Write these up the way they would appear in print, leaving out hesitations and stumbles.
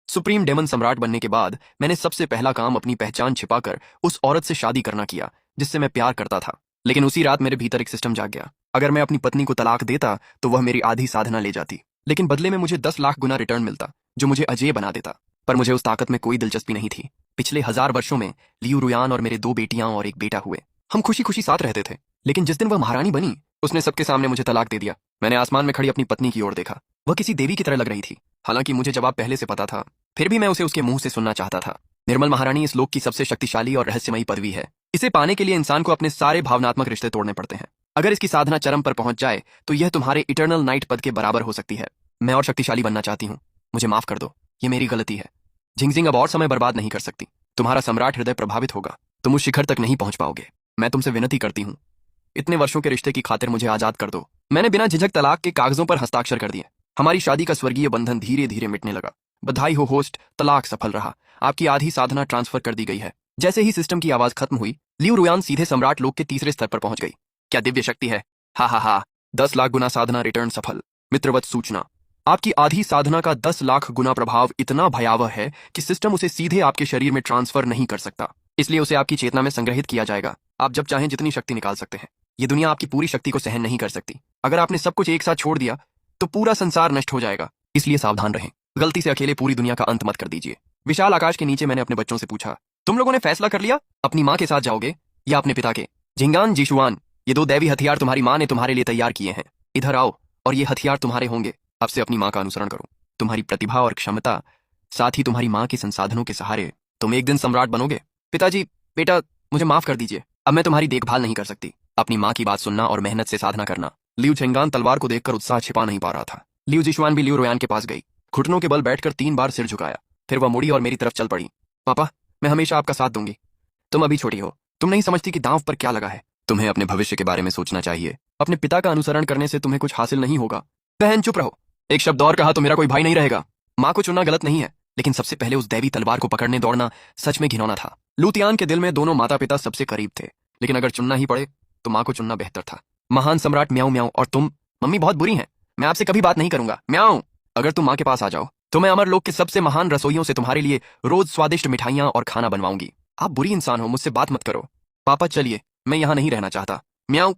Supreme daemon सम्राट बनने के बाद मैंने सबसे पहला काम अपनी पहचान छिपाकर उस औरत से शादी करना किया जिससे मैं प्यार करता था। लेकिन उसी रात मेरे भीतर एक सिस्टम जाग गया। अगर मैं अपनी पत्नी को तलाक देता तो वह मेरी आधी साधना ले जाती, लेकिन बदले में मुझे 10 लाख गुना रिटर्न मिलता, जो मुझे अजेय बना देता। पर मुझे उस ताकत में कोई दिलचस्पी नहीं थी। पिछले 1000 वर्षों में लियू रुयान और मेरे 2 बेटियां और एक बेटा हुए। हम खुशी खुशी साथ रहते थे, लेकिन जिस दिन वह महारानी बनी उसने सबके सामने मुझे तलाक दे दिया। मैंने आसमान में खड़ी अपनी पत्नी की ओर देखा। वह किसी देवी की तरह लग रही थी। हालांकि मुझे जवाब पहले से पता था, फिर भी मैं उसे उसके मुंह से सुनना चाहता था। निर्मल महारानी इस लोक की सबसे शक्तिशाली और रहस्यमयी पदवी है। इसे पाने के लिए इंसान को अपने सारे भावनात्मक रिश्ते तोड़ने पड़ते हैं। अगर इसकी साधना चरम पर पहुंच जाए तो यह तुम्हारे इटर्नल नाइट पद के बराबर हो सकती है। मैं और शक्तिशाली बनना चाहती हूँ। मुझे माफ कर दो, ये मेरी गलती है। झिंगजिंग अब और समय बर्बाद नहीं कर सकती। तुम्हारा सम्राट हृदय प्रभावित होगा। तुम उस शिखर तक नहीं पहुंच पाओगे। मैं तुमसे विनती करती हूँ, इतने वर्षों के रिश्ते की खातिर मुझे आजाद कर दो। मैंने बिना झिझक तलाक के कागजों पर हस्ताक्षर कर दिए। हमारी शादी का स्वर्गीय बंधन धीरे धीरे मिटने लगा। बधाई हो होस्ट, तलाक सफल रहा। आपकी आधी साधना ट्रांसफर कर दी गई है। जैसे ही सिस्टम की आवाज खत्म हुई, लियू रुयान सीधे सम्राट लोक के तीसरे स्तर पर पहुंच गई। क्या दिव्य शक्ति है! हा हा हा, 10 लाख गुना साधना रिटर्न सफल। मित्रवत सूचना, आपकी आधी साधना का 10 लाख गुना प्रभाव इतना भयावह है कि सिस्टम उसे सीधे आपके शरीर में ट्रांसफर नहीं कर सकता। इसलिए उसे आपकी चेतना में संग्रहित किया जाएगा। आप जब चाहें जितनी शक्ति निकाल सकते हैं। ये दुनिया आपकी पूरी शक्ति को सहन नहीं कर सकती। अगर आपने सब कुछ एक साथ छोड़ दिया तो पूरा संसार नष्ट हो जाएगा। इसलिए सावधान रहें। गलती से अकेले पूरी दुनिया का अंत मत कर दीजिए। विशाल आकाश के नीचे मैंने अपने बच्चों से पूछा, तुम लोगों ने फैसला कर लिया? अपनी माँ के साथ जाओगे या अपने पिता के? झिंगान जिशुआन, ये 2 दैवी हथियार तुम्हारी माँ ने तुम्हारे लिए तैयार किए हैं। इधर आओ और ये हथियार तुम्हारे होंगे। अब से अपनी माँ का अनुसरण करो। तुम्हारी प्रतिभा और क्षमता, साथ ही तुम्हारी माँ के संसाधनों के सहारे तुम एक दिन सम्राट बनोगे। पिताजी, बेटा, मुझे माफ कर दीजिए। अब मैं तुम्हारी देखभाल नहीं कर सकती। अपनी माँ की बात सुनना और मेहनत से साधना करना। लियू झेंगान तलवार को देखकर उत्साह छिपा नहीं पा रहा था। लियू जिशुआन भी लियू रोयान के पास गई। घुटनों के बल बैठकर 3 बार सिर झुकाया। फिर वह मुड़ी और मेरी तरफ चल पड़ी। पापा, मैं हमेशा आपका साथ दूंगी। तुम अभी छोटी हो, तुम नहीं समझती कि दांव पर क्या लगा है। तुम्हें अपने भविष्य के बारे में सोचना चाहिए। अपने पिता का अनुसरण करने से तुम्हें कुछ हासिल नहीं होगा। बहन चुप रहो। एक शब्द और कहा तो मेरा कोई भाई नहीं रहेगा। माँ को चुनना गलत नहीं है, लेकिन सबसे पहले उस दैवी तलवार को पकड़ने दौड़ना सच में घिनौना था। लूतियान के दिल में दोनों माता पिता सबसे करीब थे, लेकिन अगर चुनना ही पड़े तो माँ को चुनना बेहतर था। महान सम्राट म्याऊ म्याऊ और तुम, मम्मी बहुत बुरी हैं। मैं आपसे कभी बात नहीं करूंगा। म्याऊ, अगर तुम माँ के पास आ जाओ तो मैं अमर लोक के सबसे महान रसोइयों से तुम्हारे लिए रोज स्वादिष्ट मिठाइयां और खाना बनवाऊंगी। आप बुरी इंसान हो, मुझसे बात मत करो। पापा चलिए, मैं यहाँ नहीं रहना चाहता। म्याऊ,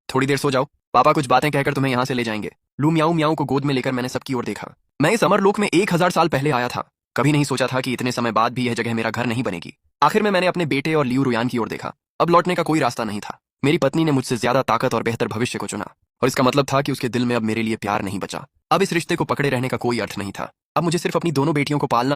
थोड़ी देर सो जाओ, पापा कुछ बातें कहकर तुम्हें यहाँ से ले जाएंगे। लू म्याऊ म्याऊ को गोद में लेकर मैंने सबकी ओर देखा। मैं इस अमर लोक में 1000 साल पहले आया था। कभी नहीं सोचा था कि इतने समय बाद भी यह जगह मेरा घर नहीं बनेगी। आखिर में मैंने अपने बेटे और लियू रुयान की ओर देखा। अब लौटने का कोई रास्ता नहीं था। मेरी पत्नी ने मुझसे ज्यादा ताकत और बेहतर भविष्य को चुना, और इसका मतलब था कि उसके दिल में अब मेरे लिए प्यार नहीं बचा। अब इस रिश्ते को पकड़े रहने का कोई अर्थ नहीं था। अब मुझे सिर्फ अपनी दोनों बेटियों को पालना